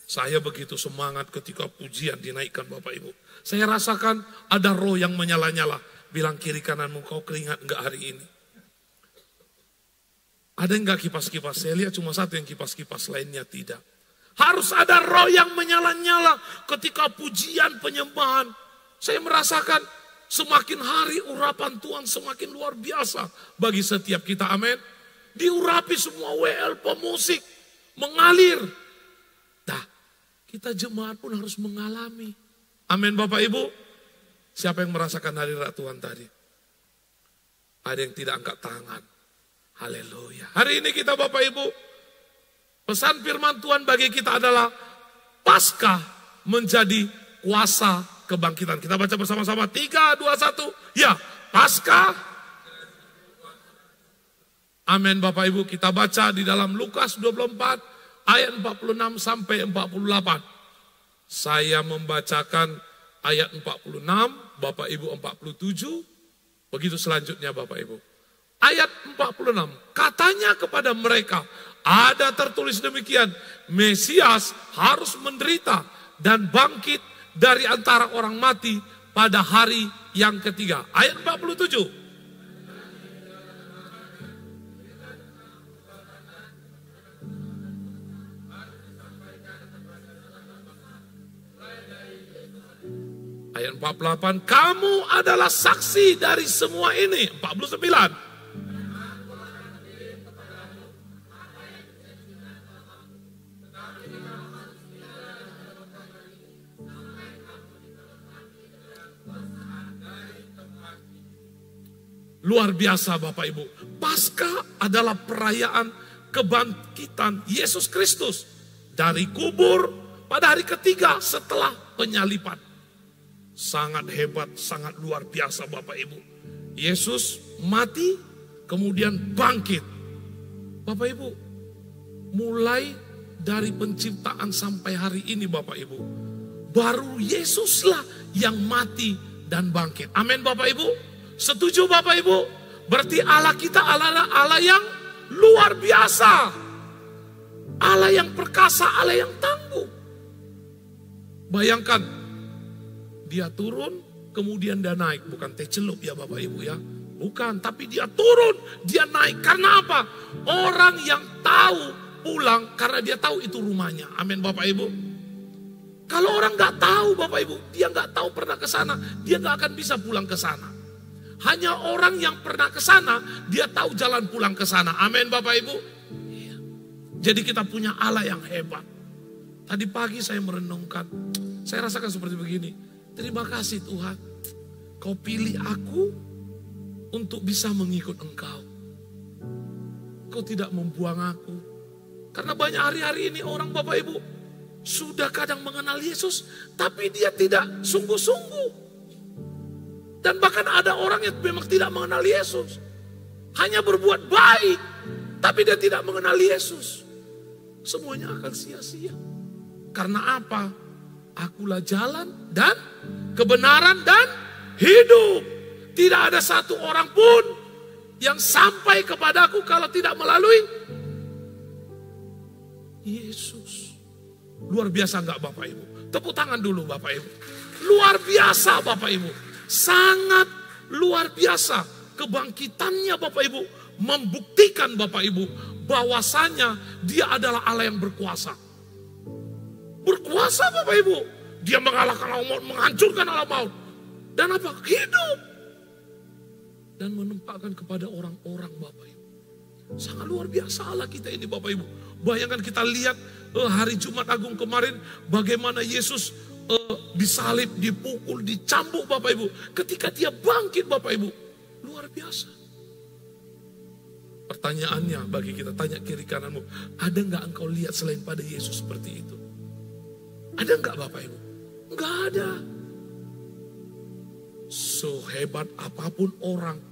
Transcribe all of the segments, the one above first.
Saya begitu semangat ketika pujian dinaikkan Bapak Ibu. Saya rasakan ada roh yang menyala-nyala. Bilang kiri kananmu, kau keringat enggak hari ini? Ada enggak kipas-kipas? Saya lihat cuma satu yang kipas-kipas, lainnya tidak. Harus ada roh yang menyala-nyala ketika pujian penyembahan. Saya merasakan semakin hari urapan Tuhan semakin luar biasa bagi setiap kita. Amin. Diurapi semua WL, pemusik, mengalir. Nah, kita jemaat pun harus mengalami. Amin Bapak Ibu. Siapa yang merasakan hadirat Tuhan tadi? Ada yang tidak angkat tangan. Haleluya. Hari ini kita Bapak Ibu, pesan firman Tuhan bagi kita adalah Paskah menjadi kuasa kebangkitan. Kita baca bersama-sama. 3, 2, 1. Ya, Paskah. Amin Bapak Ibu. Kita baca di dalam Lukas 24 ayat 46 sampai 48. Saya membacakan ayat 46, Bapak Ibu 47. Begitu selanjutnya Bapak Ibu. Ayat 46, katanya kepada mereka, ada tertulis demikian, Mesias harus menderita dan bangkit dari antara orang mati pada hari yang ketiga. Ayat 47. Ayat 48, kamu adalah saksi dari semua ini. 49. Luar biasa Bapak Ibu. Paskah adalah perayaan kebangkitan Yesus Kristus dari kubur pada hari ketiga setelah penyaliban. Sangat hebat, sangat luar biasa Bapak Ibu. Yesus mati, kemudian bangkit. Bapak Ibu, mulai dari penciptaan sampai hari ini Bapak Ibu, baru Yesuslah yang mati dan bangkit. Amin Bapak Ibu. Setuju Bapak Ibu? Berarti Allah kita Allah yang luar biasa. Allah yang perkasa, Allah yang tangguh. Bayangkan, dia turun, kemudian dia naik. Bukan teh celup ya Bapak Ibu ya. Bukan, tapi dia turun, dia naik. Karena apa? Orang yang tahu pulang, karena dia tahu itu rumahnya. Amin Bapak Ibu. Kalau orang gak tahu Bapak Ibu, dia gak tahu pernah ke sana, dia gak akan bisa pulang ke sana. Hanya orang yang pernah ke sana, dia tahu jalan pulang ke sana. Amin Bapak Ibu. Iya. Jadi kita punya Allah yang hebat. Tadi pagi saya merenungkan, saya rasakan seperti begini. Terima kasih Tuhan, Kau pilih aku untuk bisa mengikut Engkau. Kau tidak membuang aku. Karena banyak hari-hari ini orang Bapak Ibu sudah kadang mengenal Yesus, tapi dia tidak sungguh-sungguh. Dan bahkan ada orang yang memang tidak mengenal Yesus. Hanya berbuat baik, tapi dia tidak mengenal Yesus. Semuanya akan sia-sia. Karena apa? Akulah jalan dan kebenaran dan hidup. Tidak ada satu orang pun yang sampai kepadaku kalau tidak melalui Yesus. Luar biasa enggak Bapak Ibu? Tepuk tangan dulu Bapak Ibu. Luar biasa Bapak Ibu. Sangat luar biasa kebangkitannya Bapak Ibu. Membuktikan Bapak Ibu bahwasanya dia adalah Allah yang berkuasa. Berkuasa Bapak Ibu. Dia mengalahkan alam maut, menghancurkan alam maut. Dan apa? Hidup. Dan menempatkan kepada orang-orang Bapak Ibu. Sangat luar biasa Allah kita ini Bapak Ibu. Bayangkan kita lihat hari Jumat Agung kemarin bagaimana Yesus disalib, dipukul, dicambuk Bapak Ibu. Ketika dia bangkit Bapak Ibu. Luar biasa. Pertanyaannya bagi kita, tanya kiri kananmu. Ada enggak engkau lihat selain pada Yesus seperti itu? Ada enggak Bapak Ibu? Enggak ada. Sehebat apapun orang,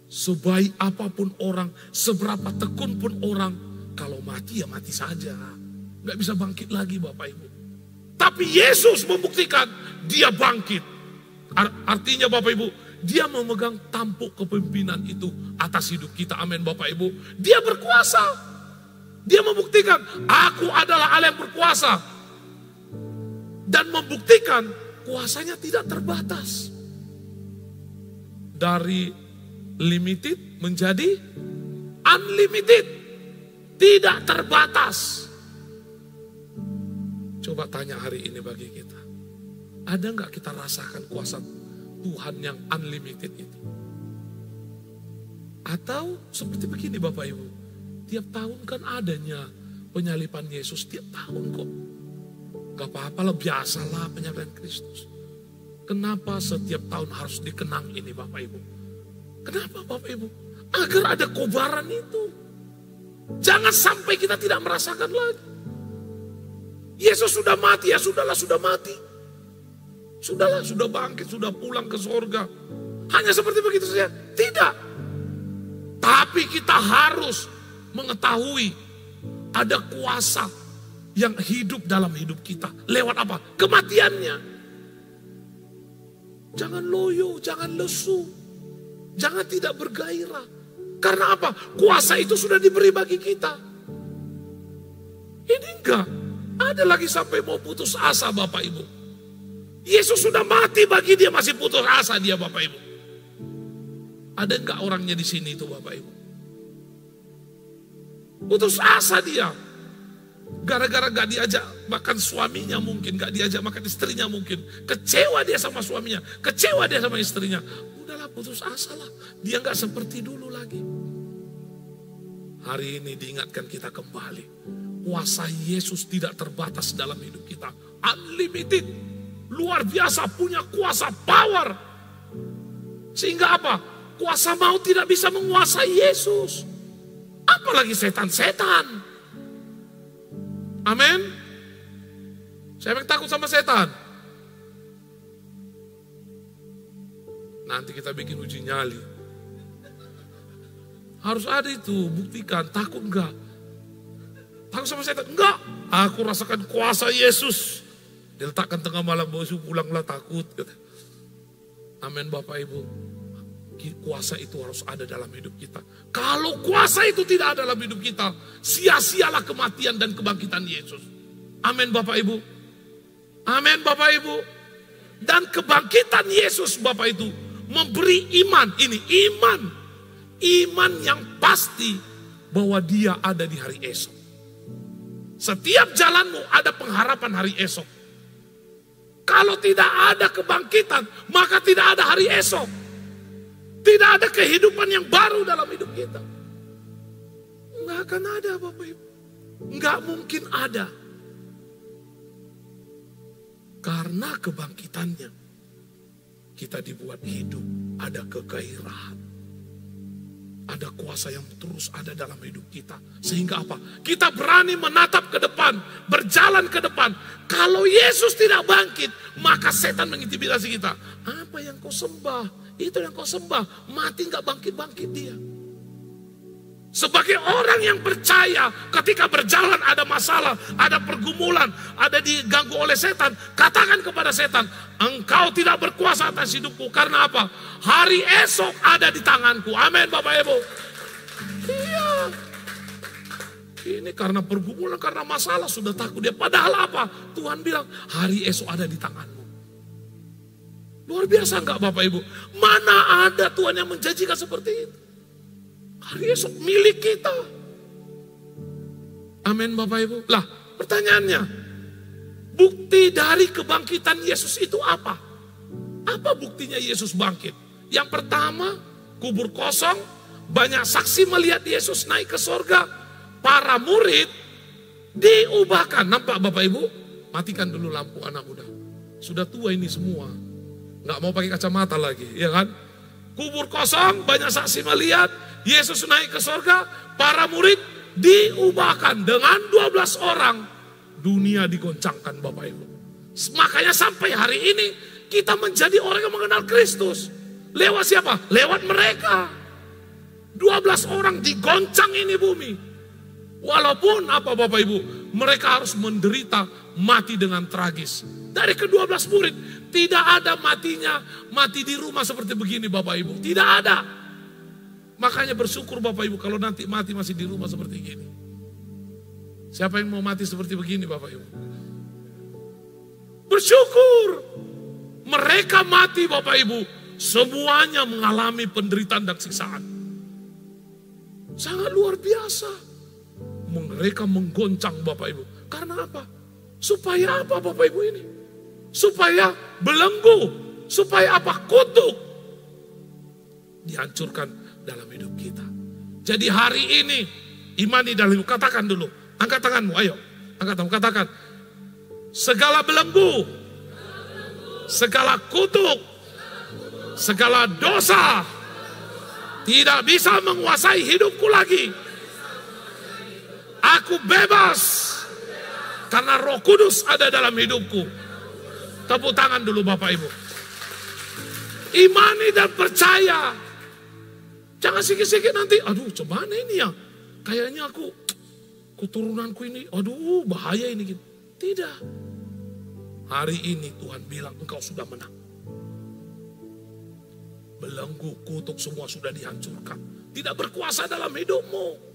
sebaik apapun orang, seberapa tekun pun orang, kalau mati ya mati saja. Enggak bisa bangkit lagi Bapak Ibu. Tapi Yesus membuktikan dia bangkit. Artinya Bapak Ibu, dia memegang tampuk kepemimpinan itu atas hidup kita. Amin Bapak Ibu. Dia berkuasa. Dia membuktikan, aku adalah Allah yang berkuasa. dan membuktikan kuasanya tidak terbatas. Dari limited menjadi unlimited, tidak terbatas. Coba tanya hari ini bagi kita, ada nggak kita rasakan kuasa Tuhan yang unlimited itu? Atau seperti begini Bapak Ibu, tiap tahun kan adanya penyaliban Yesus, tiap tahun kok. Gak apa-apa lah, biasalah penyaliban Kristus. Kenapa setiap tahun harus dikenang ini Bapak Ibu? Kenapa Bapak Ibu? Agar ada kobaran itu. Jangan sampai kita tidak merasakan lagi. Yesus sudah mati, ya sudahlah, sudah mati. Sudahlah, sudah bangkit, sudah pulang ke surga. Hanya seperti begitu saja? Tidak. Tapi kita harus mengetahui ada kuasa yang hidup dalam hidup kita. Lewat apa? Kematiannya. Jangan loyo, jangan lesu. Jangan tidak bergairah. Karena apa? Kuasa itu sudah diberi bagi kita. Ini enggak. Ada lagi sampai mau putus asa Bapak Ibu. Yesus sudah mati, bagi dia masih putus asa dia Bapak Ibu. Ada enggak orangnya di sini itu Bapak Ibu? Putus asa dia. Gara-gara gak diajak makan suaminya mungkin, gak diajak makan istrinya mungkin. Kecewa dia sama suaminya, kecewa dia sama istrinya. Udahlah, putus asa lah. Dia gak seperti dulu lagi. Hari ini diingatkan kita kembali. Kuasa Yesus tidak terbatas dalam hidup kita. Unlimited. Luar biasa, punya kuasa, power. Sehingga apa? Kuasa maut tidak bisa menguasai Yesus. Apalagi setan-setan. Amin. Siapa yang takut sama setan? Nanti kita bikin uji nyali. Harus ada itu, buktikan. Takut enggak? Takut sama setan? Enggak. Aku rasakan kuasa Yesus. Diletakkan tengah malam, bosku pulanglah takut. Amin Bapak Ibu. Kuasa itu harus ada dalam hidup kita. Kalau kuasa itu tidak ada dalam hidup kita, sia-sialah kematian dan kebangkitan Yesus. Amin Bapak Ibu. Amin Bapak Ibu. Dan kebangkitan Yesus Bapak itu memberi iman. Ini iman. Iman yang pasti bahwa dia ada di hari esok. Setiap jalanmu ada pengharapan hari esok. Kalau tidak ada kebangkitan, maka tidak ada hari esok. Tidak ada kehidupan yang baru dalam hidup kita. Nggak akan ada Bapak Ibu. Nggak mungkin ada. Karena kebangkitannya, kita dibuat hidup, ada kegairahan. Ada kuasa yang terus ada dalam hidup kita. Sehingga apa? Kita berani menatap ke depan, berjalan ke depan. Kalau Yesus tidak bangkit, maka setan mengintimidasi kita. Apa yang kau sembah? Itu yang kau sembah. Mati gak bangkit-bangkit dia. Sebagai orang yang percaya, ketika berjalan ada masalah, ada pergumulan, ada diganggu oleh setan, katakan kepada setan, engkau tidak berkuasa atas hidupku. Karena apa? Hari esok ada di tanganku. Amin Bapak Ibu. Iya. Ini karena pergumulan, karena masalah sudah takut dia. Padahal apa? Tuhan bilang hari esok ada di tanganmu. Luar biasa enggak Bapak Ibu? Mana ada Tuhan yang menjanjikan seperti itu? Hari esok milik kita. Amin Bapak Ibu. Lah pertanyaannya, bukti dari kebangkitan Yesus itu apa? Apa buktinya Yesus bangkit? Yang pertama, kubur kosong, banyak saksi melihat Yesus naik ke sorga. Para murid diubahkan. Nampak Bapak Ibu? Matikan dulu lampu anak muda. Sudah tua ini semua. Nggak mau pakai kacamata lagi, ya kan? Kubur kosong, banyak saksi melihat Yesus naik ke sorga. Para murid diubahkan dengan 12 orang. Dunia digoncangkan Bapak Ibu. Makanya sampai hari ini kita menjadi orang yang mengenal Kristus. Lewat siapa? Lewat mereka. 12 orang digoncang ini bumi. Walaupun apa Bapak Ibu? Mereka harus menderita mati dengan tragis. Dari ke-12 murid tidak ada mati di rumah seperti begini Bapak Ibu. Tidak ada. Makanya bersyukur Bapak Ibu kalau nanti mati masih di rumah seperti gini. Siapa yang mau mati seperti begini Bapak Ibu? bersyukur. Mereka mati Bapak Ibu, semuanya mengalami penderitaan dan siksaan. Sangat luar biasa. Mereka menggoncang Bapak Ibu. Karena apa? Supaya apa Bapak Ibu ini? Supaya belenggu. Supaya apa? Kutuk. Dihancurkan dalam hidup kita. Jadi hari ini, imani dalam hidup. Katakan dulu. Angkat tanganmu, ayo. Angkat tanganmu, katakan. Segala belenggu. Segala kutuk. Segala dosa. Tidak bisa menguasai hidupku lagi. Aku bebas. Karena Roh Kudus ada dalam hidupku. Tepuk tangan dulu Bapak Ibu. Imani dan percaya. Jangan sikit-sikit nanti, aduh gimana ini ya. Kayaknya keturunanku ini, aduh bahaya ini. Tidak. Hari ini Tuhan bilang engkau sudah menang. Belenggu, kutuk semua sudah dihancurkan. Tidak berkuasa dalam hidupmu.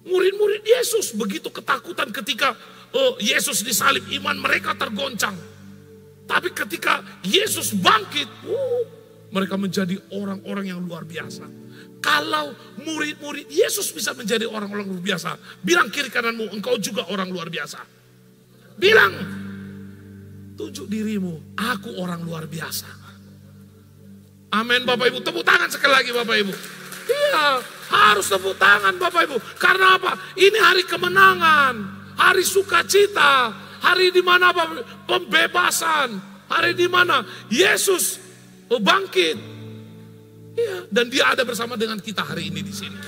Murid-murid Yesus begitu ketakutan ketika Yesus disalib, iman mereka tergoncang. Tapi ketika Yesus bangkit, mereka menjadi orang-orang yang luar biasa. Kalau murid-murid Yesus bisa menjadi orang-orang luar biasa, bilang kiri kananmu, engkau juga orang luar biasa. Bilang, tunjuk dirimu, aku orang luar biasa. Amin Bapak Ibu, tepuk tangan sekali lagi Bapak Ibu. Iya, harus tepuk tangan Bapak Ibu. Karena apa? Ini hari kemenangan, hari sukacita, hari di mana pembebasan, hari di mana Yesus bangkit. Iya, dan dia ada bersama dengan kita hari ini di sini.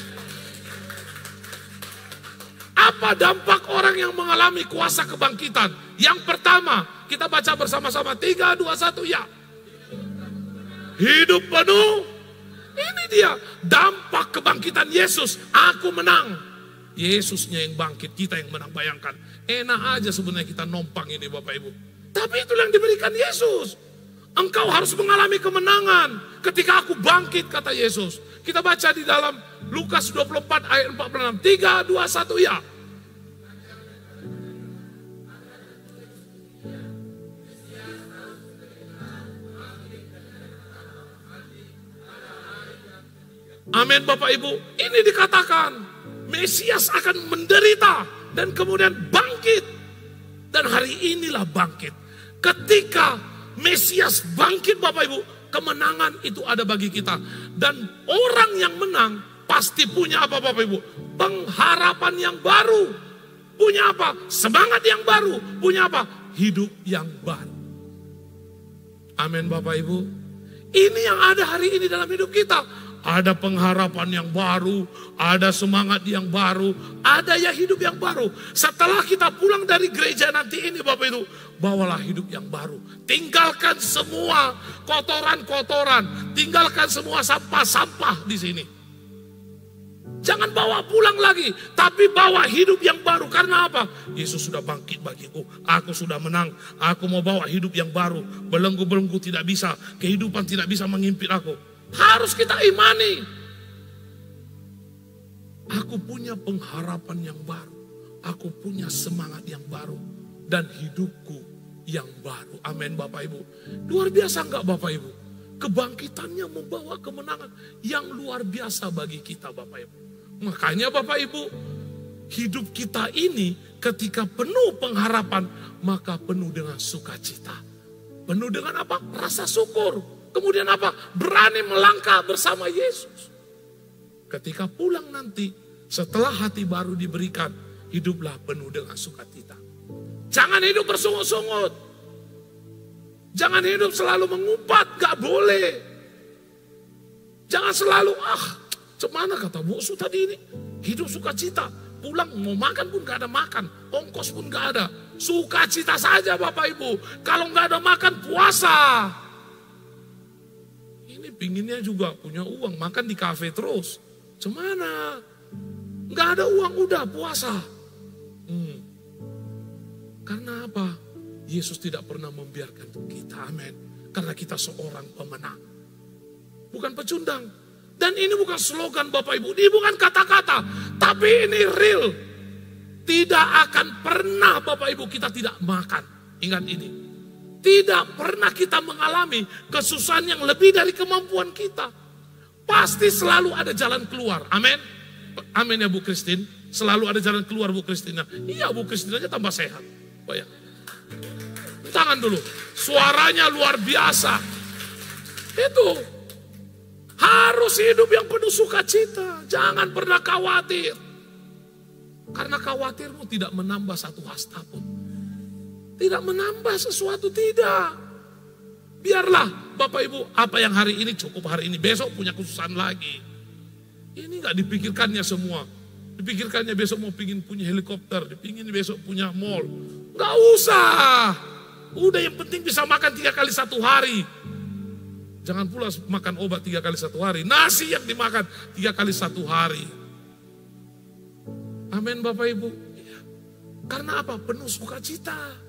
Apa dampak orang yang mengalami kuasa kebangkitan? Yang pertama, kita baca bersama-sama 3, 2, 1 ya. Hidup penuh. Ini dia dampak kebangkitan Yesus. Aku menang. Yesusnya yang bangkit, kita yang menang. Bayangkan, enak aja sebenarnya kita nompang ini Bapak Ibu. Tapi itu yang diberikan Yesus. Engkau harus mengalami kemenangan ketika aku bangkit, kata Yesus. Kita baca di dalam Lukas 24 ayat 46. 3, 2, 1 ya. Amin Bapak Ibu, ini dikatakan Mesias akan menderita dan kemudian bangkit. Dan hari inilah bangkit. Ketika Mesias bangkit Bapak Ibu, kemenangan itu ada bagi kita. Dan orang yang menang pasti punya apa Bapak Ibu? Pengharapan yang baru. Punya apa? Semangat yang baru. Punya apa? Hidup yang baru. Amin Bapak Ibu. Ini yang ada hari ini dalam hidup kita. Ada pengharapan yang baru, ada semangat yang baru, ada ya hidup yang baru. Setelah kita pulang dari gereja nanti ini Bapak Ibu, bawalah hidup yang baru. Tinggalkan semua kotoran-kotoran, tinggalkan semua sampah-sampah di sini. Jangan bawa pulang lagi, tapi bawa hidup yang baru. Karena apa? Yesus sudah bangkit bagiku, aku sudah menang. Aku mau bawa hidup yang baru. Belenggu-belenggu tidak bisa, kehidupan tidak bisa mengimpit aku. Harus kita imani. Aku punya pengharapan yang baru. Aku punya semangat yang baru. Dan hidupku yang baru. Amin Bapak Ibu. Luar biasa enggak Bapak Ibu? Kebangkitannya membawa kemenangan yang luar biasa bagi kita Bapak Ibu. Makanya Bapak Ibu, hidup kita ini ketika penuh pengharapan, maka penuh dengan sukacita. Penuh dengan apa? Rasa syukur. Kemudian apa? Berani melangkah bersama Yesus. Ketika pulang nanti, setelah hati baru diberikan, hiduplah penuh dengan sukacita. Jangan hidup bersungut-sungut. Jangan hidup selalu mengumpat, gak boleh. Jangan selalu, cemana kata bosku tadi ini. Hidup sukacita. Pulang mau makan pun gak ada makan. Ongkos pun gak ada. Sukacita saja Bapak Ibu. Kalau gak ada makan, puasa. Pinginnya juga punya uang, makan di kafe terus. Cemana? Nggak ada uang, udah puasa. Karena apa? Yesus tidak pernah membiarkan kita, amin. Karena kita seorang pemenang. Bukan pecundang. Dan ini bukan slogan Bapak Ibu, ini bukan kata-kata. Tapi ini real. Tidak akan pernah Bapak Ibu kita tidak makan. Ingat ini. Tidak pernah kita mengalami kesusahan yang lebih dari kemampuan kita. Pasti selalu ada jalan keluar. Amin. Amin ya Bu Christine. Selalu ada jalan keluar Bu Christina. Iya Bu Christina aja tambah sehat. Bayang. Tangan dulu. Suaranya luar biasa. Itu. Harus hidup yang penuh sukacita. Jangan pernah khawatir. Karena khawatirmu tidak menambah satu hasta pun. Tidak menambah sesuatu, tidak. Biarlah Bapak Ibu, apa yang hari ini cukup hari ini, besok punya kesusahan lagi. Ini gak dipikirkannya semua. Dipikirkannya besok mau pingin punya helikopter, dipingin besok punya mall. Gak usah. Udah yang penting bisa makan 3 kali 1 hari. Jangan pula makan obat 3 kali 1 hari. Nasi yang dimakan 3 kali 1 hari. Amin Bapak Ibu. Karena apa? Penuh sukacita.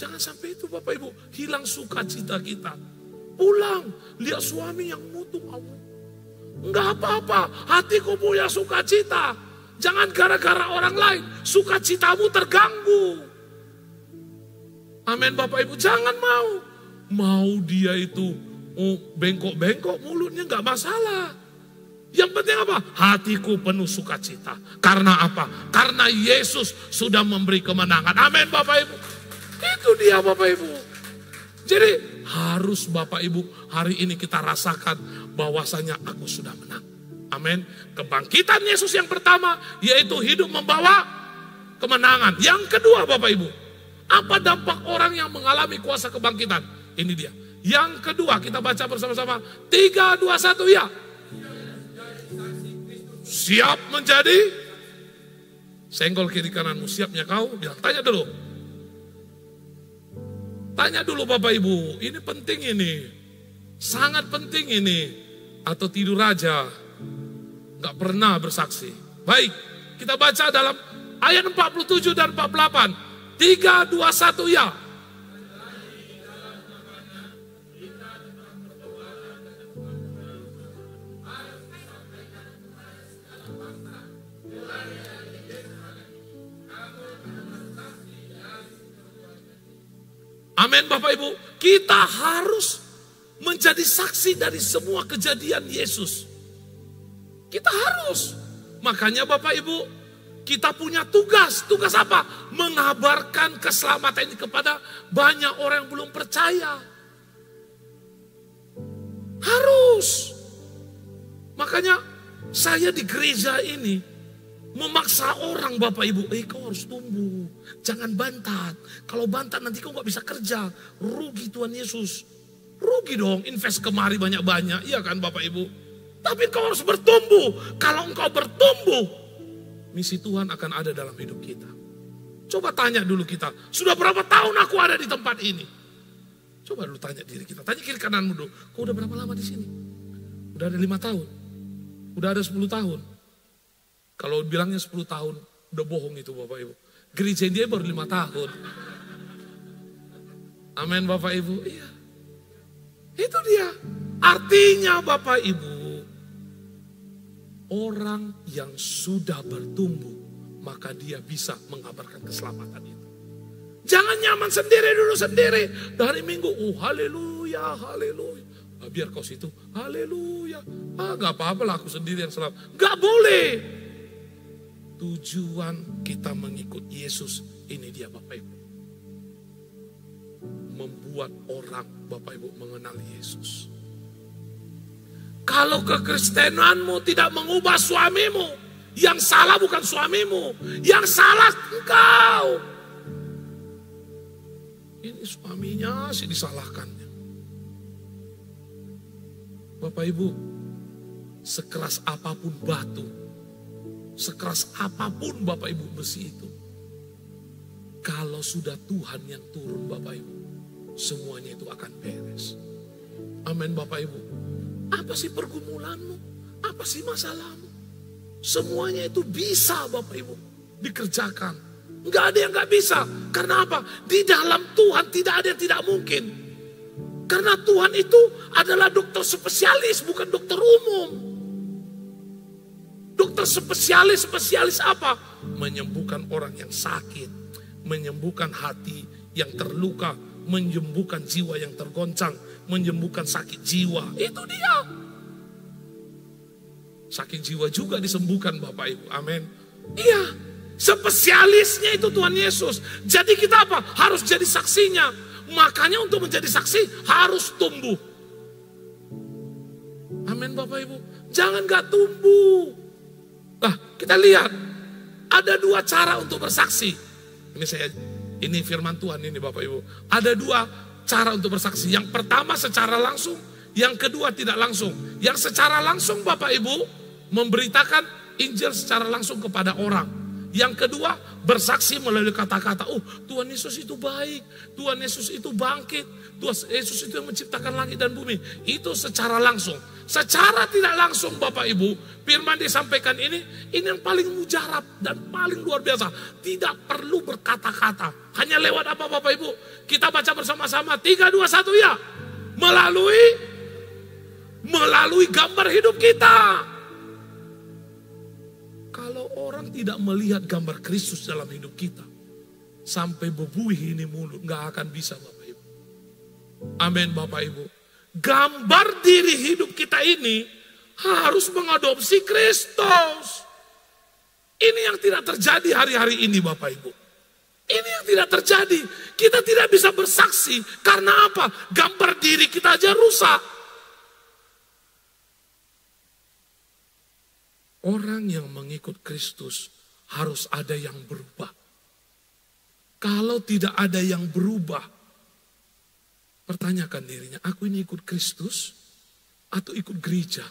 Jangan sampai itu Bapak Ibu, hilang sukacita kita. Pulang, lihat suami yang mutung. Enggak apa-apa, hatiku punya sukacita. Jangan gara-gara orang lain, sukacitamu terganggu. Amin Bapak Ibu, jangan mau. Mau dia itu bengkok-bengkok mulutnya enggak masalah. Yang penting apa? Hatiku penuh sukacita. Karena apa? Karena Yesus sudah memberi kemenangan. Amin Bapak Ibu. Itu dia Bapak Ibu. Jadi harus Bapak Ibu hari ini kita rasakan bahwasanya aku sudah menang. Amin. Kebangkitan Yesus yang pertama yaitu hidup membawa kemenangan. Yang kedua Bapak Ibu, apa dampak orang yang mengalami kuasa kebangkitan? Ini dia. Yang kedua kita baca bersama-sama. 3, 2, 1 ya. Siap menjadi. Senggol kiri kananmu, siapnya kau? Bilang, tanya dulu. Tanya dulu Bapak Ibu, ini penting ini. Sangat penting ini. Atau tidur aja. Gak pernah bersaksi. Baik, kita baca dalam ayat 47 dan 48. 3, 2, 1 ya. Amin Bapak Ibu, kita harus menjadi saksi dari semua kejadian Yesus. Kita harus. Makanya Bapak Ibu, kita punya tugas. Tugas apa? Mengabarkan keselamatan ini kepada banyak orang yang belum percaya. Harus. Makanya saya di gereja ini memaksa orang Bapak Ibu, kau harus tumbuh, jangan bantat. Kalau bantat nanti kau gak bisa kerja, rugi Tuhan Yesus. Rugi dong, invest kemari banyak-banyak, iya kan Bapak Ibu. Tapi kau harus bertumbuh, kalau engkau bertumbuh, misi Tuhan akan ada dalam hidup kita. Coba tanya dulu kita, sudah berapa tahun aku ada di tempat ini? Coba dulu tanya diri kita, tanya kiri kananmu dulu, kau udah berapa lama di sini? Udah ada 5 tahun? Udah ada 10 tahun? Kalau bilangnya 10 tahun, udah bohong itu Bapak Ibu. Gereja dia baru 5 tahun. Amin Bapak Ibu. Iya. Itu dia. Artinya Bapak Ibu, orang yang sudah bertumbuh, maka dia bisa mengabarkan keselamatan itu. Jangan nyaman sendiri dulu sendiri. Dari minggu, haleluya, haleluya. Biar kau situ, haleluya. Gak apa-apa lah aku sendiri yang selamat. Gak boleh. Tujuan kita mengikut Yesus ini dia Bapak Ibu. Membuat orang Bapak Ibu mengenal Yesus. Kalau kekristenanmu tidak mengubah suamimu, yang salah bukan suamimu, yang salah engkau. Ini suaminya sih disalahkannya. Bapak Ibu, sekeras apapun batu, sekeras apapun Bapak Ibu besi itu, kalau sudah Tuhan yang turun Bapak Ibu, semuanya itu akan beres. Amin Bapak Ibu. Apa sih pergumulanmu? Apa sih masalahmu? Semuanya itu bisa Bapak Ibu dikerjakan. Enggak ada yang enggak bisa. Karena apa? Di dalam Tuhan tidak ada yang tidak mungkin. Karena Tuhan itu adalah dokter spesialis, bukan dokter umum. Dokter spesialis apa? Menyembuhkan orang yang sakit, menyembuhkan hati yang terluka, menyembuhkan jiwa yang tergoncang, menyembuhkan sakit jiwa. Itu dia. Sakit jiwa juga disembuhkan Bapak Ibu. Amin. Iya. Spesialisnya itu Tuhan Yesus. Jadi kita apa? Harus jadi saksinya. Makanya untuk menjadi saksi harus tumbuh. Amin Bapak Ibu. Jangan gak tumbuh. Nah kita lihat. Ada 2 cara untuk bersaksi. Ini firman Tuhan ini Bapak Ibu. Ada 2 cara untuk bersaksi. Yang pertama secara langsung. Yang kedua tidak langsung. Yang secara langsung Bapak Ibu memberitakan Injil secara langsung kepada orang. Yang kedua bersaksi melalui kata-kata. Oh Tuhan Yesus itu baik. Tuhan Yesus itu bangkit. Tuhan Yesus itu yang menciptakan langit dan bumi. Itu secara langsung. Secara tidak langsung Bapak Ibu. Firman disampaikan ini yang paling mujarab dan paling luar biasa. Tidak perlu berkata-kata. Hanya lewat apa Bapak Ibu? Kita baca bersama-sama. 3, 2, 1 ya. Melalui gambar hidup kita. Kalau orang tidak melihat gambar Kristus dalam hidup kita, sampai bebuih ini mulut, gak akan bisa Bapak Ibu. Amin Bapak Ibu. Gambar diri hidup kita ini harus mengadopsi Kristus. Ini yang tidak terjadi hari-hari ini Bapak Ibu. Ini yang tidak terjadi. Kita tidak bisa bersaksi. Karena apa? Gambar diri kita aja rusak. Orang yang mengikut Kristus harus ada yang berubah. Kalau tidak ada yang berubah, pertanyakan dirinya, aku ini ikut Kristus atau ikut gereja?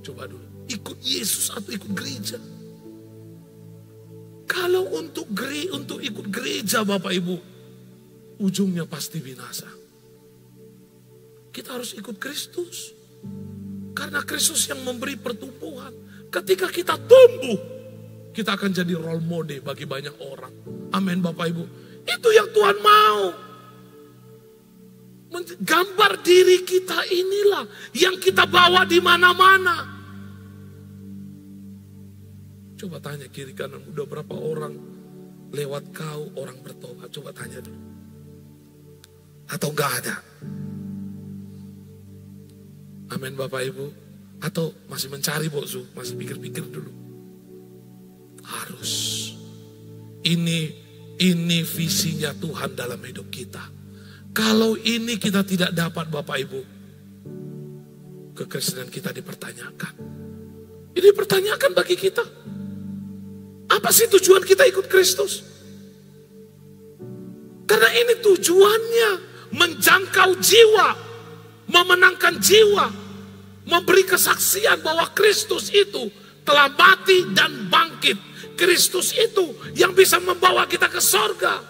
Coba dulu, ikut Yesus atau ikut gereja? Kalau untuk ikut gereja Bapak Ibu, ujungnya pasti binasa. Kita harus ikut Kristus. Karena Kristus yang memberi pertumbuhan. Ketika kita tumbuh, kita akan jadi role model bagi banyak orang. Amin Bapak Ibu. Itu yang Tuhan mau. Gambar diri kita inilah yang kita bawa di mana-mana. Coba tanya kiri kanan, udah berapa orang lewat kau orang bertobat? Coba tanya dulu. Atau enggak ada? Amin Bapak Ibu. Atau masih mencari boksu, masih pikir-pikir dulu. Harus. Ini visinya Tuhan dalam hidup kita. Kalau ini kita tidak dapat Bapak Ibu, kekristenan kita dipertanyakan. Ini dipertanyakan bagi kita. Apa sih tujuan kita ikut Kristus? Karena ini tujuannya menjangkau jiwa, memenangkan jiwa, memberi kesaksian bahwa Kristus itu telah mati dan bangkit. Kristus itu yang bisa membawa kita ke sorga.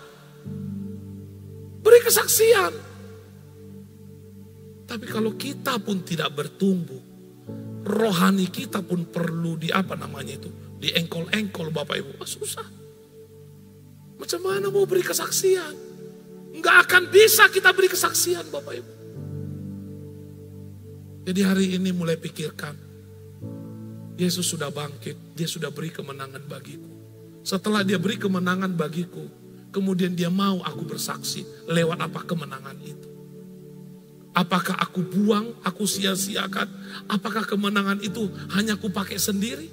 Beri kesaksian. Tapi kalau kita pun tidak bertumbuh, rohani kita pun perlu diengkol-engkol Bapak Ibu. Susah. Macam mana mau beri kesaksian? Nggak akan bisa kita beri kesaksian Bapak Ibu. Jadi hari ini mulai pikirkan, Yesus sudah bangkit, dia sudah beri kemenangan bagiku. Setelah dia beri kemenangan bagiku, kemudian dia mau aku bersaksi lewat apa kemenangan itu. Apakah aku buang, aku sia-siakan? Apakah kemenangan itu hanya aku pakai sendiri?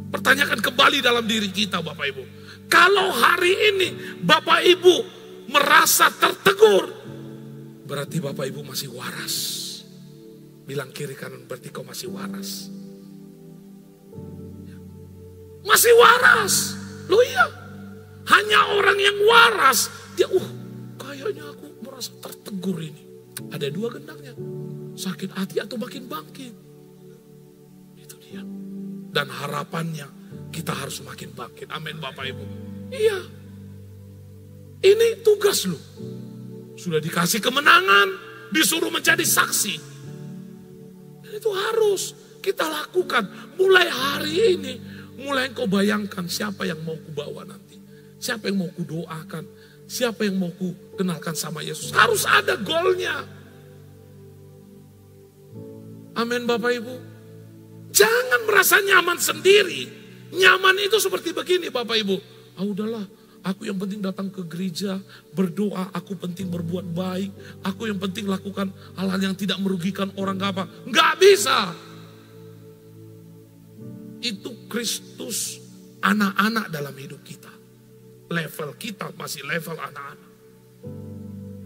Pertanyakan kembali dalam diri kita Bapak Ibu. Kalau hari ini Bapak Ibu merasa tertegur, berarti Bapak Ibu masih waras. Bilang kiri kanan, berarti kau masih waras. Masih waras. Loh iya. Hanya orang yang waras, dia kayaknya aku merasa tertegur ini. Ada 2 gendangnya. Sakit hati atau makin bangkit. Itu dia. Dan harapannya kita harus makin bangkit. Amin Bapak Ibu. Iya. Ini tugas lu. Sudah dikasih kemenangan, disuruh menjadi saksi. Itu harus kita lakukan. Mulai hari ini, mulai engkau bayangkan siapa yang mau kubawa nanti. Siapa yang mau kudoakan. Siapa yang mau kukenalkan sama Yesus. Harus ada goalnya. Amin Bapak Ibu. Jangan merasa nyaman sendiri. Nyaman itu seperti begini Bapak Ibu. Udahlah, Aku yang penting datang ke gereja, berdoa, aku penting berbuat baik. Aku yang penting lakukan hal-hal yang tidak merugikan orang, gak apa. Gak bisa. Itu Kristus anak-anak dalam hidup kita. Level kita masih level anak-anak.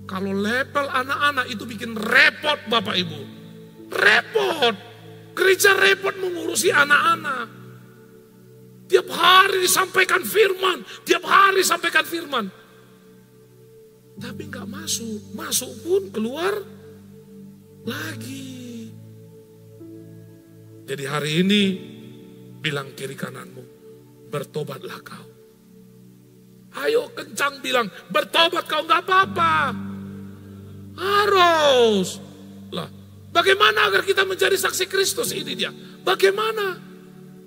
Kalau level anak-anak itu bikin repot Bapak Ibu. Repot. Gereja repot mengurusi anak-anak. Tiap hari disampaikan firman. Tiap hari disampaikan firman. Tapi gak masuk. Masuk pun keluar lagi. Jadi hari ini bilang kiri kananmu, bertobatlah kau. Ayo kencang bilang, bertobat kau, gak apa-apa. Harus. Lah, bagaimana agar kita menjadi saksi Kristus? Ini dia. Bagaimana?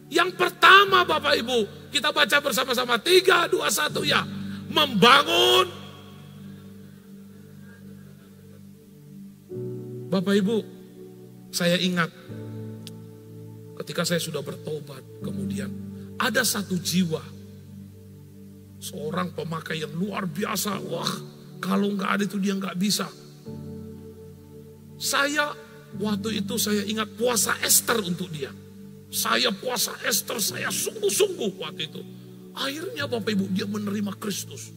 Yang pertama Bapak Ibu, kita baca bersama-sama 3, 2, 1 ya. Membangun. Bapak Ibu, saya ingat ketika saya sudah bertobat, kemudian ada satu jiwa, seorang pemakai yang luar biasa. Wah, kalau nggak ada itu dia nggak bisa. Saya waktu itu saya ingat puasa Ester untuk dia. Saya puasa Ester, saya sungguh-sungguh waktu itu. Akhirnya Bapak Ibu dia menerima Kristus.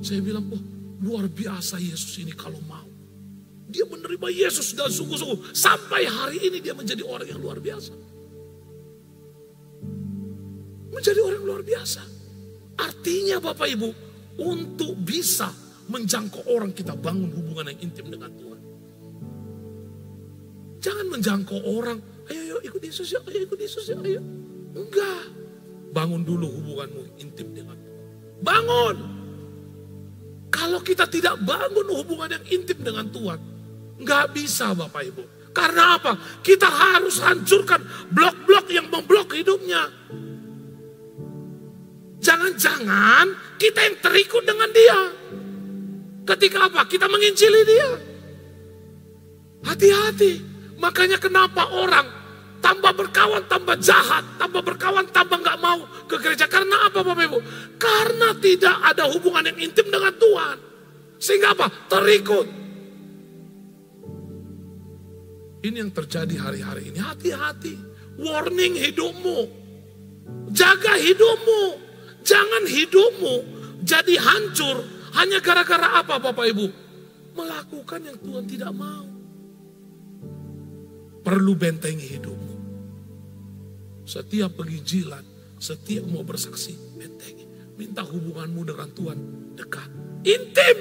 Saya bilang, luar biasa Yesus ini kalau mau. Dia menerima Yesus dan sungguh-sungguh. Sampai hari ini dia menjadi orang yang luar biasa. Menjadi orang yang luar biasa. Artinya Bapak Ibu, untuk bisa menjangkau orang kita bangun hubungan yang intim dengan Tuhan. Jangan menjangkau orang, ayo ikut Yesus ya, ayo ikut Yesus ya, ayo. Enggak. Bangun dulu hubunganmu intim dengan Tuhan. Bangun. Kalau kita tidak bangun hubungan yang intim dengan Tuhan, enggak bisa Bapak Ibu. Karena apa? Kita harus hancurkan blok-blok yang memblok hidupnya. Jangan-jangan kita yang terikut dengan dia. Ketika apa? Kita menginjili dia. Hati-hati. Makanya kenapa orang tambah berkawan, tambah jahat, tambah berkawan, tambah gak mau ke gereja. Karena apa Bapak Ibu? Karena tidak ada hubungan yang intim dengan Tuhan. Sehingga apa? Terikut. Ini yang terjadi hari-hari ini. Hati-hati. Warning hidupmu. Jaga hidupmu. Jangan hidupmu jadi hancur hanya gara-gara apa Bapak Ibu? Melakukan yang Tuhan tidak mau. Perlu bentengi hidupmu. Setiap penginjilan, setiap mau bersaksi, bentengi. Minta hubunganmu dengan Tuhan dekat, intim.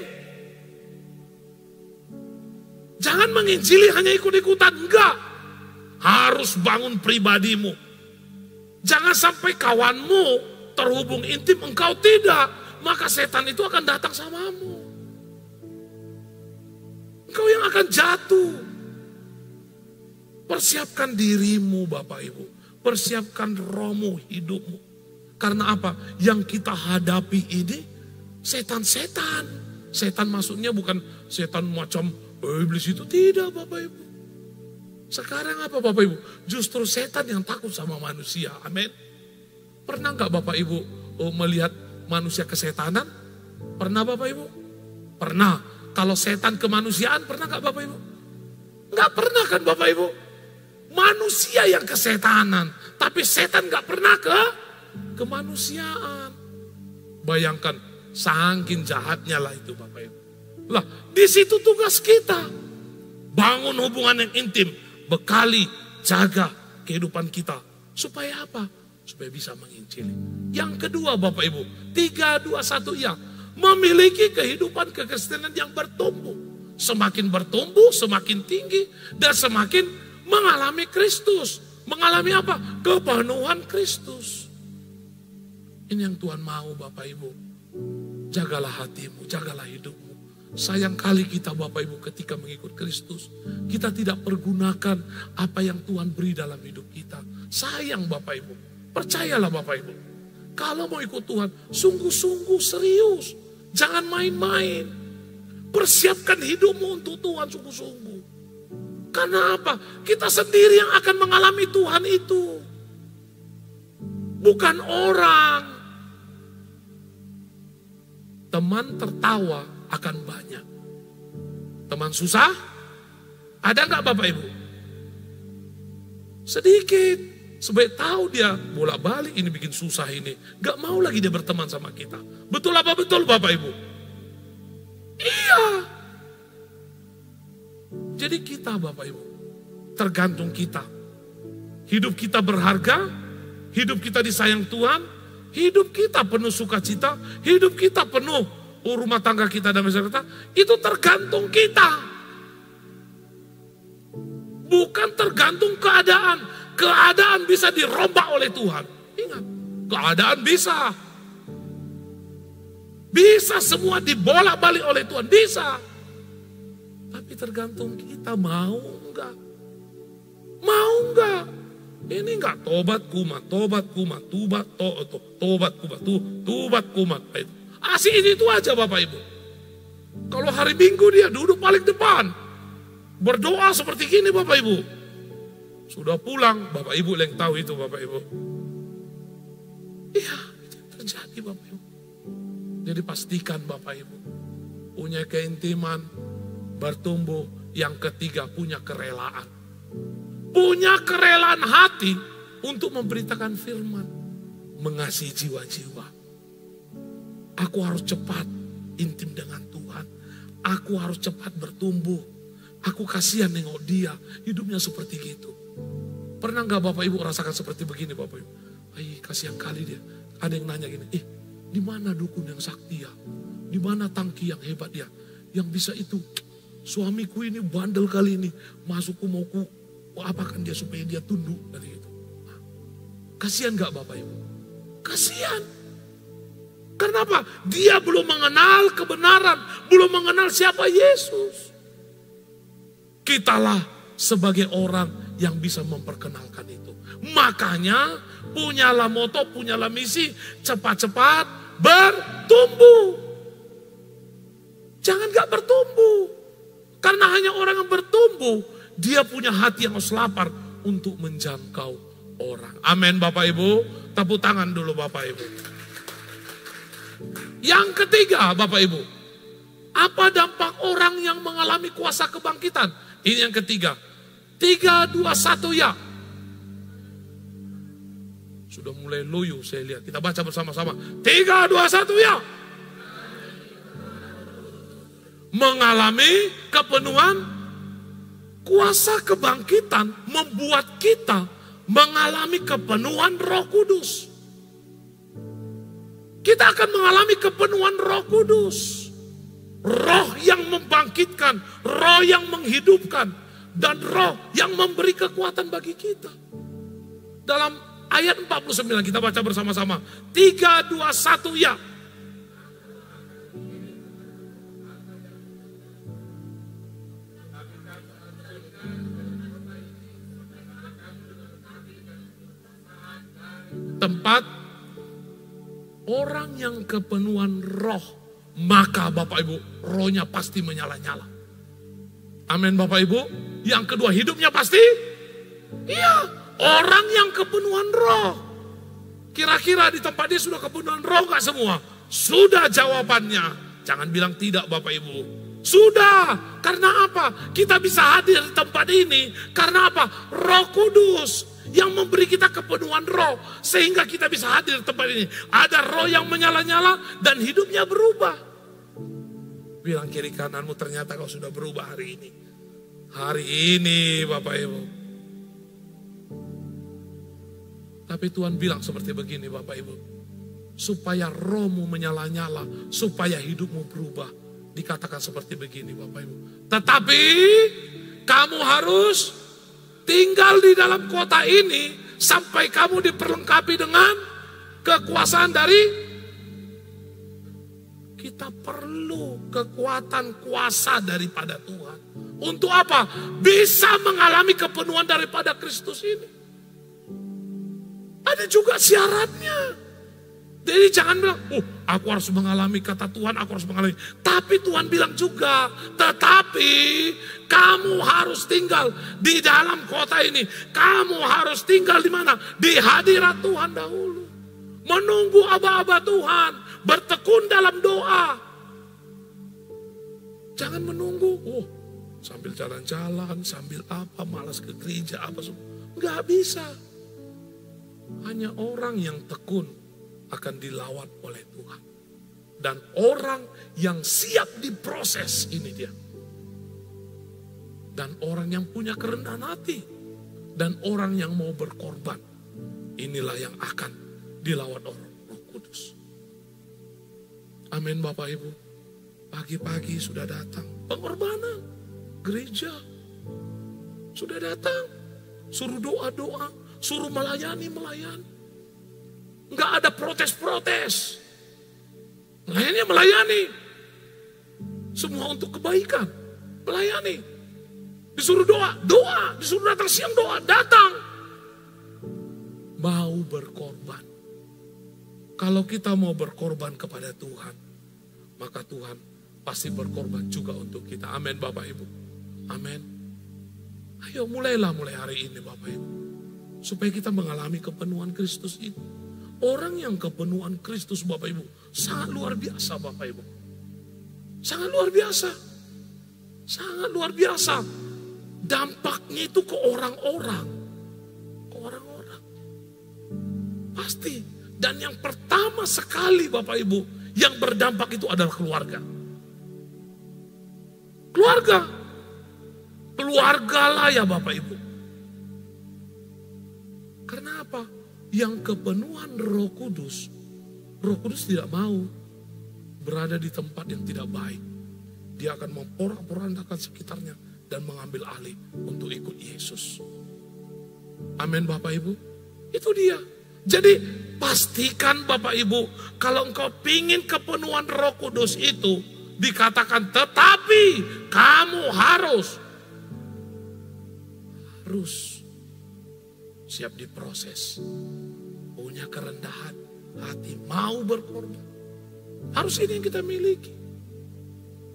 Jangan menginjili hanya ikut-ikutan, enggak. Harus bangun pribadimu. Jangan sampai kawanmu terhubung intim, engkau tidak. Maka setan itu akan datang samamu. Engkau yang akan jatuh. Persiapkan dirimu Bapak Ibu. Persiapkan rohmu, hidupmu. Karena apa? Yang kita hadapi ini setan-setan. Setan maksudnya bukan setan macam iblis itu. Tidak Bapak Ibu. Sekarang apa Bapak Ibu? Justru setan yang takut sama manusia. Amin. Pernah gak Bapak Ibu melihat manusia kesetanan? Pernah Bapak Ibu? Pernah. Kalau setan kemanusiaan pernah gak Bapak Ibu? Gak pernah kan Bapak Ibu? Manusia yang kesetanan, tapi setan gak pernah ke kemanusiaan. Bayangkan, saking jahatnya lah itu Bapak Ibu. Lah, di situ tugas kita. Bangun hubungan yang intim, bekali, jaga kehidupan kita. Supaya apa? Supaya bisa menginjili. Yang kedua Bapak Ibu, 3, 2, 1 ya. Memiliki kehidupan kekristenan yang bertumbuh. Semakin bertumbuh, semakin tinggi, dan semakin mengalami Kristus. Mengalami apa? Kepenuhan Kristus. Ini yang Tuhan mau Bapak Ibu. Jagalah hatimu, jagalah hidupmu. Sayang kali kita Bapak Ibu ketika mengikut Kristus. Kita tidak pergunakan apa yang Tuhan beri dalam hidup kita. Sayang Bapak Ibu. Percayalah Bapak Ibu. Kalau mau ikut Tuhan, sungguh-sungguh serius. Jangan main-main. Persiapkan hidupmu untuk Tuhan sungguh-sungguh. Karena apa? Kita sendiri yang akan mengalami Tuhan itu. Bukan orang. teman tertawa akan banyak. Teman susah, ada nggak Bapak Ibu? Sedikit. Sebab tahu dia bolak-balik ini bikin susah ini. Gak mau lagi dia berteman sama kita. Betul apa betul Bapak Ibu? Iya. Jadi kita Bapak Ibu, tergantung kita. Hidup kita berharga, hidup kita disayang Tuhan, hidup kita penuh sukacita, hidup kita penuh rumah tangga kita dan masyarakat, itu tergantung kita. Bukan tergantung keadaan. Keadaan bisa dirombak oleh Tuhan. Ingat, keadaan bisa. Bisa semua dibolak-balik oleh Tuhan, bisa. Tapi tergantung kita mau enggak. Mau enggak? Ini enggak tobat kumat, tobat kumat. Asik itu aja Bapak Ibu. Kalau hari Minggu dia duduk paling depan. Berdoa seperti gini Bapak Ibu. Sudah pulang, Bapak Ibu yang tahu itu Bapak Ibu. Iya, itu terjadi Bapak Ibu. Jadi pastikan Bapak Ibu, punya keintiman, bertumbuh. Yang ketiga, punya kerelaan. Punya kerelaan hati untuk memberitakan firman. Mengasihi jiwa-jiwa. Aku harus cepat intim dengan Tuhan. Aku harus cepat bertumbuh. Aku kasihan nengok dia, hidupnya seperti gitu. Pernah gak Bapak Ibu rasakan seperti begini Bapak Ibu? Kasihan kali dia. Ada yang nanya gini, di mana dukun yang sakti ya? Di mana tangki yang hebat ya? Yang bisa itu. Suamiku ini bandel kali ini. Masukku mau ku apakan dia supaya dia tunduk. Dari itu. Nah, kasihan gak Bapak Ibu? Kasihan. Kenapa? Dia belum mengenal kebenaran. Belum mengenal siapa Yesus. Kitalah sebagai orang yang bisa memperkenalkan itu. Makanya punyalah moto, punyalah misi, cepat-cepat bertumbuh. Jangan gak bertumbuh. Karena hanya orang yang bertumbuh, dia punya hati yang harus lapar untuk menjangkau orang. Amin Bapak Ibu. Tepuk tangan dulu Bapak Ibu. Yang ketiga Bapak Ibu. Apa dampak orang yang mengalami kuasa kebangkitan? Ini yang ketiga. 3, 2, 1 ya. Sudah mulai loyo saya lihat. Kita baca bersama-sama. 3, 2, 1 ya. Mengalami kepenuhan kuasa kebangkitan membuat kita mengalami kepenuhan Roh Kudus. Kita akan mengalami kepenuhan Roh Kudus. Roh yang membangkitkan, roh yang menghidupkan. Dan roh yang memberi kekuatan bagi kita. Dalam ayat 49 kita baca bersama-sama. 3, 2, 1 ya. Tempat orang yang kepenuhan roh, maka Bapak Ibu, rohnya pasti menyala-nyala. Amin Bapak Ibu. Yang kedua, hidupnya pasti? Iya, orang yang kepenuhan roh. Kira-kira di tempat dia sudah kepenuhan roh gak semua? Sudah jawabannya. Jangan bilang tidak Bapak Ibu. Sudah. Karena apa? Kita bisa hadir di tempat ini. Karena apa? Roh Kudus yang memberi kita kepenuhan roh. Sehingga kita bisa hadir di tempat ini. Ada roh yang menyala-nyala dan hidupnya berubah. Bilang kiri kananmu, ternyata kau sudah berubah hari ini. Hari ini Bapak Ibu. Tapi Tuhan bilang seperti begini Bapak Ibu. Supaya rohmu menyala-nyala. Supaya hidupmu berubah. Dikatakan seperti begini Bapak Ibu. Tetapi kamu harus tinggal di dalam kota ini. Sampai kamu diperlengkapi dengan kekuasaan dari. Kita perlu kekuatan kuasa daripada Tuhan. Untuk apa? Bisa mengalami kepenuhan daripada Kristus ini. Ada juga syaratnya. Jadi jangan bilang, aku harus mengalami kata Tuhan, aku harus mengalami. Tapi Tuhan bilang juga, tetapi kamu harus tinggal di dalam kota ini. Kamu harus tinggal di mana? Di hadirat Tuhan dahulu. Menunggu aba-aba Tuhan. Bertekun dalam doa. Jangan menunggu. Sambil jalan-jalan, sambil apa, malas ke gereja, apa semua. Nggak bisa. Hanya orang yang tekun akan dilawat oleh Tuhan. Dan orang yang siap diproses, ini dia. Dan orang yang punya kerendahan hati. Dan orang yang mau berkorban. Inilah yang akan dilawat oleh Roh Kudus. Amin Bapak Ibu. Pagi-pagi sudah datang. Pengorbanan. Gereja. Sudah datang. Suruh doa-doa. Suruh melayani. Enggak ada protes-protes. Melayani. Semua untuk kebaikan. Melayani. Disuruh doa. Disuruh datang siang doa. Datang. Mau berkorban. Kalau kita mau berkorban kepada Tuhan, maka Tuhan pasti berkorban juga untuk kita. Amin Bapak Ibu. Amin. Ayo mulai hari ini Bapak Ibu. Supaya kita mengalami kepenuhan Kristus itu. Orang yang kepenuhan Kristus Bapak Ibu sangat luar biasa Bapak Ibu. Sangat luar biasa. Sangat luar biasa. Dampaknya itu ke orang-orang. Pasti. Dan yang pertama sekali Bapak Ibu yang berdampak itu adalah keluarga. Keluarga lah ya Bapak Ibu. Karena apa? Yang kepenuhan Roh Kudus tidak mau berada di tempat yang tidak baik. Dia akan memporak-porandakan sekitarnya dan mengambil alih untuk ikut Yesus. Amin Bapak Ibu. Itu dia. Jadi pastikan Bapak Ibu, kalau engkau pingin kepenuhan Roh Kudus itu dikatakan, tetapi kamu harus siap diproses. Punya kerendahan hati, mau berkorban. Harus ini yang kita miliki.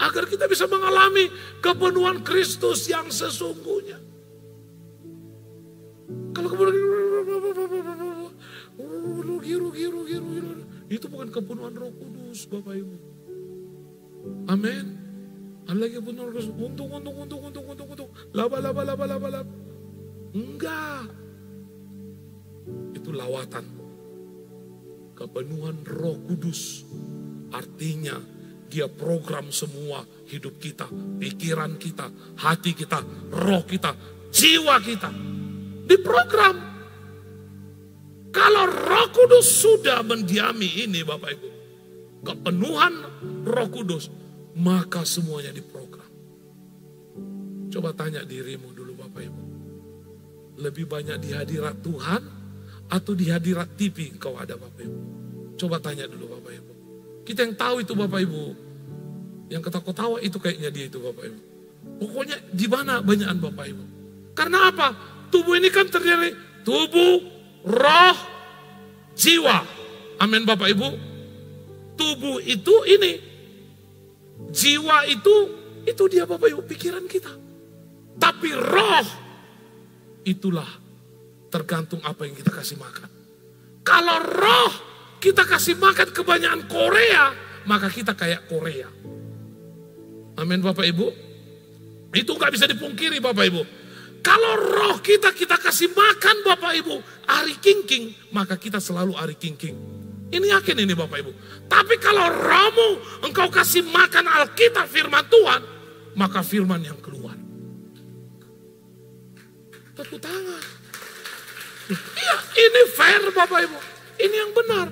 Agar kita bisa mengalami kepenuhan Kristus yang sesungguhnya. Kalau kemudian rugi. Itu bukan kepenuhan Roh Kudus Bapak Ibu. Amin. Ada lagi kepenuhan Roh Kudus. Untung. Laba. Enggak. Itu lawatan. Kepenuhan Roh Kudus. Artinya dia program semua hidup kita. Pikiran kita, hati kita, roh kita, jiwa kita. Diprogram. Kalau Roh Kudus sudah mendiami ini Bapak Ibu, kepenuhan Roh Kudus, maka semuanya diprogram. Coba tanya dirimu dulu Bapak Ibu. Lebih banyak di hadirat Tuhan atau di hadirat TV engkau ada Bapak Ibu? Coba tanya dulu Bapak Ibu. Kita yang tahu itu Bapak Ibu. Yang ketawa-ketawa itu kayaknya dia itu Bapak Ibu. Pokoknya di mana banyakan Bapak Ibu. Karena apa? Tubuh ini kan terdiri tubuh, roh, jiwa. Amin Bapak Ibu. Tubuh itu ini. Jiwa itu dia Bapak Ibu, pikiran kita. Tapi roh, itulah tergantung apa yang kita kasih makan. Kalau roh kita kasih makan kebanyakan Korea, maka kita kayak Korea. Amin Bapak Ibu. Itu gak bisa dipungkiri Bapak Ibu. Kalau roh kita kasih makan Bapak Ibu, ari kingking, maka kita selalu ari kingking. Ini yakin ini Bapak Ibu. Tapi kalau rohmu engkau kasih makan Alkitab firman Tuhan, maka firman yang keluar. Tepuk tangan. Iya, ini fair Bapak Ibu. Ini yang benar.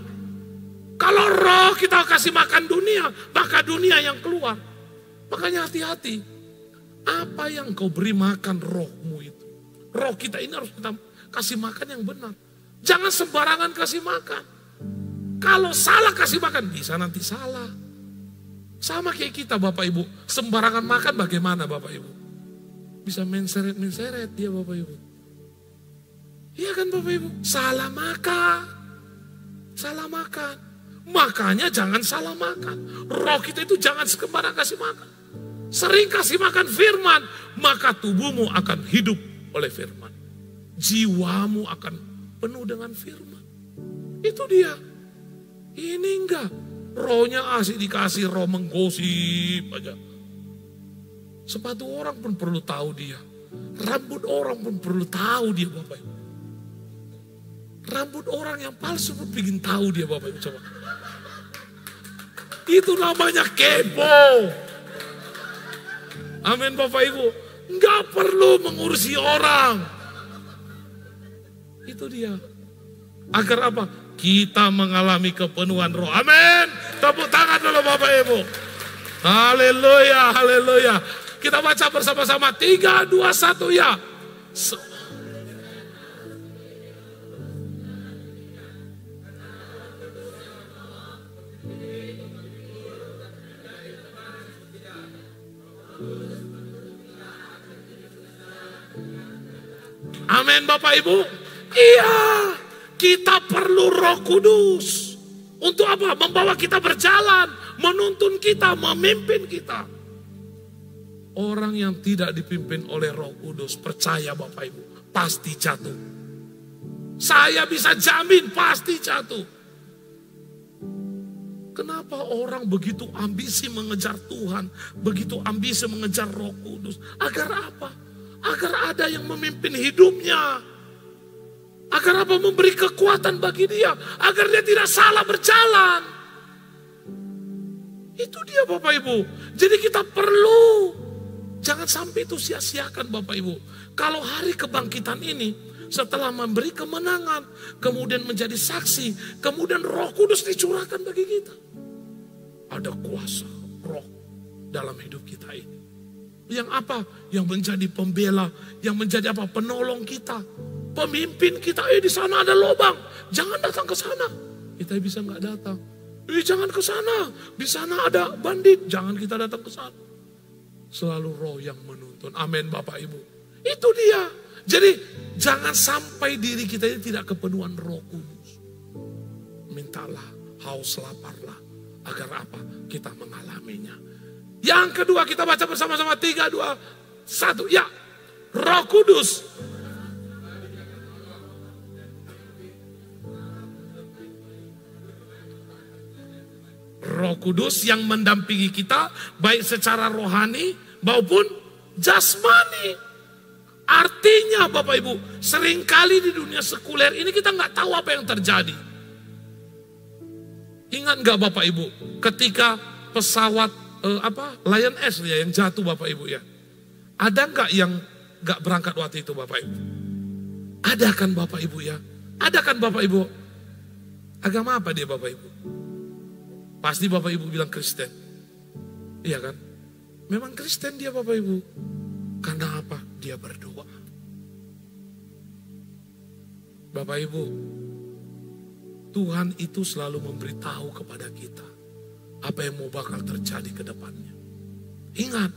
Kalau roh kita kasih makan dunia, maka dunia yang keluar. Makanya hati-hati. Apa yang kau beri makan rohmu itu? Roh kita ini harus kita kasih makan yang benar. Jangan sembarangan kasih makan. Kalau salah kasih makan, bisa nanti salah. Sama kayak kita Bapak Ibu. Sembarangan makan bagaimana Bapak Ibu? Bisa menseret dia Bapak Ibu. Iya kan Bapak Ibu? Salah makan. Makanya jangan salah makan. Roh kita itu jangan sembarang kasih makan. Sering kasih makan firman, maka tubuhmu akan hidup oleh firman. Jiwamu akan penuh dengan firman. Itu dia. Ini enggak. Rohnya asik dikasih roh menggosip aja. Sepatu orang pun perlu tahu dia. Rambut orang pun perlu tahu dia Bapak Ibu. Rambut orang yang palsu pun bikin tahu dia Bapak Ibu. Coba. Itu namanya kepo. Amin Bapak Ibu. Enggak perlu mengurusi orang. Itu dia. Agar apa? Kita mengalami kepenuhan roh. Amin. Tepuk tangan dulu Bapak Ibu. Haleluya, haleluya. Kita baca bersama-sama. 3, 2, 1 ya. Amin Bapak Ibu. Iya, kita perlu Roh Kudus. Untuk apa? Membawa kita berjalan, menuntun kita, memimpin kita. Orang yang tidak dipimpin oleh Roh Kudus, percaya Bapak Ibu, pasti jatuh. Saya bisa jamin pasti jatuh. Kenapa orang begitu ambisi mengejar Tuhan, begitu ambisi mengejar Roh Kudus? Agar apa? Agar ada yang memimpin hidupnya. Agar apa? Memberi kekuatan bagi dia. Agar dia tidak salah berjalan. Itu dia Bapak Ibu. Jadi kita perlu. Jangan sampai itu sia-siakan Bapak Ibu. Kalau hari kebangkitan ini, setelah memberi kemenangan, kemudian menjadi saksi, kemudian Roh Kudus dicurahkan bagi kita. Ada kuasa Roh dalam hidup kita ini. Yang apa? Yang menjadi pembela, yang menjadi apa? Penolong kita. Pemimpin kita, di sana ada lubang, jangan datang ke sana. Kita bisa nggak datang. Jangan ke sana, di sana ada bandit, jangan kita datang ke sana. Selalu Roh yang menuntun. Amin Bapak Ibu. Itu dia. Jadi jangan sampai diri kita ini tidak kepenuhan Roh Kudus. Mintalah, haus laparlah. Agar apa? Kita mengalaminya. Yang kedua kita baca bersama-sama 3, 2, 1. Ya, Roh Kudus. Roh Kudus yang mendampingi kita baik secara rohani maupun jasmani. Artinya Bapak Ibu, seringkali di dunia sekuler ini kita nggak tahu apa yang terjadi. Ingat nggak Bapak Ibu, ketika pesawat Lion Air ya yang jatuh Bapak Ibu ya, ada nggak yang nggak berangkat waktu itu Bapak Ibu? Ada kan Bapak Ibu ya? Ada kan Bapak Ibu? Agama apa dia Bapak Ibu? Pasti Bapak Ibu bilang Kristen. Iya kan? Memang Kristen dia Bapak Ibu. Karena apa? Dia berdoa. Bapak Ibu, Tuhan itu selalu memberitahu kepada kita apa yang mau bakal terjadi ke depannya. Ingat,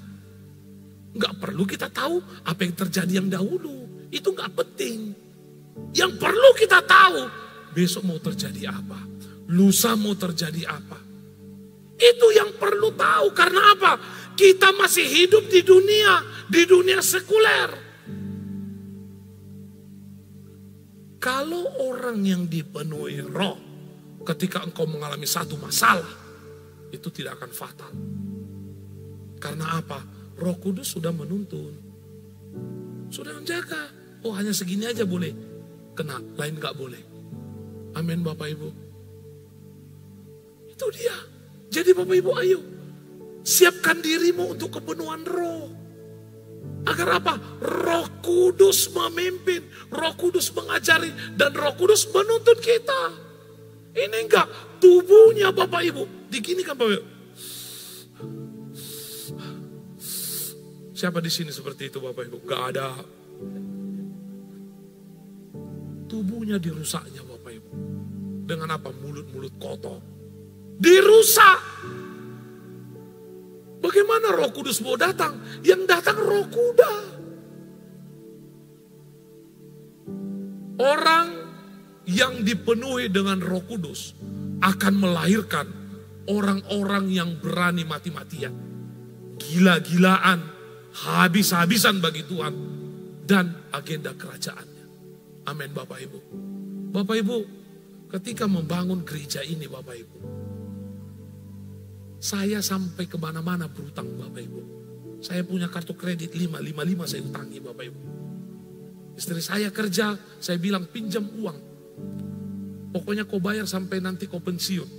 nggak perlu kita tahu apa yang terjadi yang dahulu. Itu nggak penting. Yang perlu kita tahu, besok mau terjadi apa. Lusa mau terjadi apa. Itu yang perlu tahu. Karena apa? Kita masih hidup di dunia sekuler. Kalau orang yang dipenuhi Roh, ketika engkau mengalami satu masalah, itu tidak akan fatal. Karena apa? Roh Kudus sudah menuntun. Sudah menjaga. Oh hanya segini aja boleh kena, lain gak boleh. Amin Bapak Ibu. Itu dia. Jadi Bapak Ibu ayo, siapkan dirimu untuk kepenuhan Roh. Agar apa? Roh Kudus memimpin, Roh Kudus mengajari, dan Roh Kudus menuntun kita. Ini enggak, tubuhnya Bapak Ibu, diginikan Bapak Ibu. Siapa di sini seperti itu Bapak Ibu? Gak ada. Tubuhnya dirusaknya Bapak Ibu. Dengan apa? Mulut-mulut kotor. Dirusak. Bagaimana Roh Kudus mau datang? Yang datang roh kuda. Orang yang dipenuhi dengan Roh Kudus akan melahirkan orang-orang yang berani mati-matian, gila-gilaan, habis-habisan bagi Tuhan dan agenda kerajaannya. Amin Bapak Ibu. Bapak Ibu, ketika membangun gereja ini Bapak Ibu, saya sampai kemana-mana berutang Bapak Ibu. Saya punya kartu kredit 555 saya utangi Bapak Ibu. Istri saya kerja, saya bilang pinjam uang. Pokoknya kau bayar sampai nanti kau pensiun.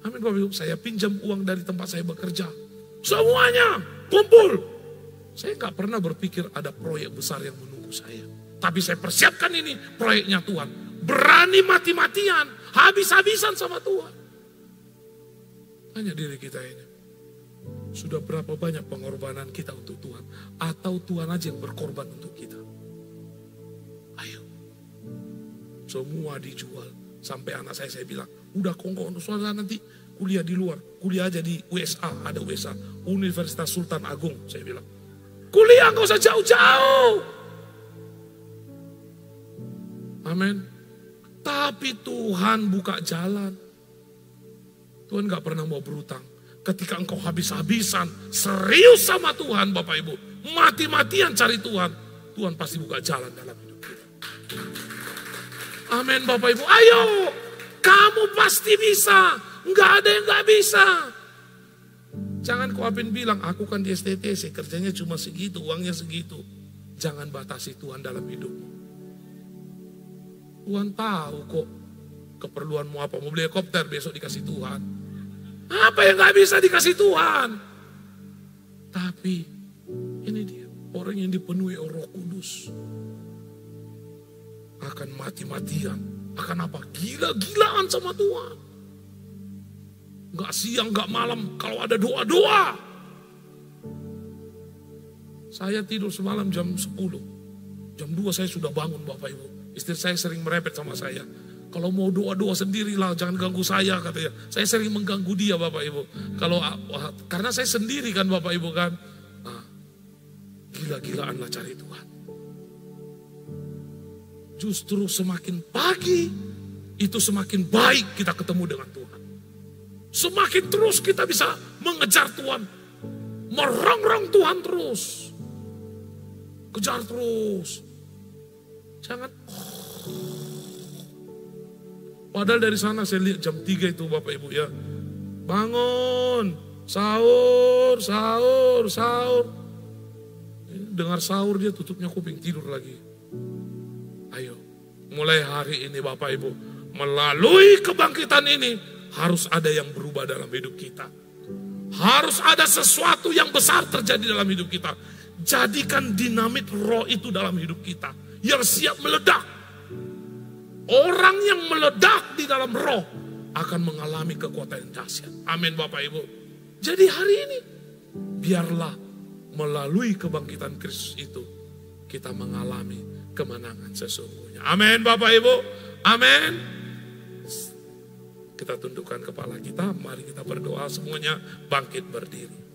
Amin Bapak Ibu, saya pinjam uang dari tempat saya bekerja. Semuanya kumpul. Saya nggak pernah berpikir ada proyek besar yang menunggu saya. Tapi saya persiapkan ini proyeknya Tuhan. Berani mati-matian, habis-habisan sama Tuhan. Tanya diri kita ini. Sudah berapa banyak pengorbanan kita untuk Tuhan? Atau Tuhan aja yang berkorban untuk kita? Ayo. Semua dijual. Sampai anak saya bilang, udah kongkong soalnya nanti kuliah di luar. Kuliah aja di USA, ada USA. Universitas Sultan Agung, saya bilang. Kuliah gak usah jauh-jauh. Amin. Tapi Tuhan buka jalan. Tuhan gak pernah mau berutang. Ketika engkau habis-habisan, serius sama Tuhan Bapak Ibu. Mati-matian cari Tuhan. Tuhan pasti buka jalan dalam hidup kita. Amin Bapak Ibu. Ayo, kamu pasti bisa. Nggak ada yang nggak bisa. Jangan kau Apin bilang, aku kan di STTC, kerjanya cuma segitu, uangnya segitu. Jangan batasi Tuhan dalam hidupmu. Tuhan tahu kok keperluanmu apa. Mau beli helikopter besok dikasih Tuhan. Apa yang gak bisa dikasih Tuhan? Tapi ini dia, orang yang dipenuhi Roh Kudus akan mati-matian, akan apa? Gila-gilaan sama Tuhan. Gak siang, gak malam, kalau ada doa-doa. Saya tidur semalam jam 10. Jam 2 saya sudah bangun Bapak Ibu. Istri saya sering merepet sama saya. Kalau mau doa-doa sendirilah, jangan ganggu saya katanya. Saya sering mengganggu dia Bapak Ibu. Karena saya sendiri kan Bapak Ibu kan. Nah, gila-gilaanlah cari Tuhan. Justru semakin pagi, itu semakin baik kita ketemu dengan Tuhan. Semakin terus kita bisa mengejar Tuhan. Merongrong Tuhan terus. Kejar terus. Jangan. Padahal dari sana saya lihat jam 3 itu Bapak Ibu ya. Bangun, sahur, sahur, sahur. Dengar sahur dia tutupnya kuping, tidur lagi. Ayo, mulai hari ini Bapak Ibu, melalui kebangkitan ini harus ada yang berubah dalam hidup kita. Harus ada sesuatu yang besar terjadi dalam hidup kita. Jadikan dinamit roh itu dalam hidup kita. Yang siap meledak. Orang yang meledak di dalam roh akan mengalami kekuatan yang dahsyat. Amin Bapak Ibu. Jadi hari ini biarlah melalui kebangkitan Kristus itu kita mengalami kemenangan sesungguhnya. Amin Bapak Ibu. Amin. Kita tundukkan kepala kita, mari kita berdoa semuanya bangkit berdiri.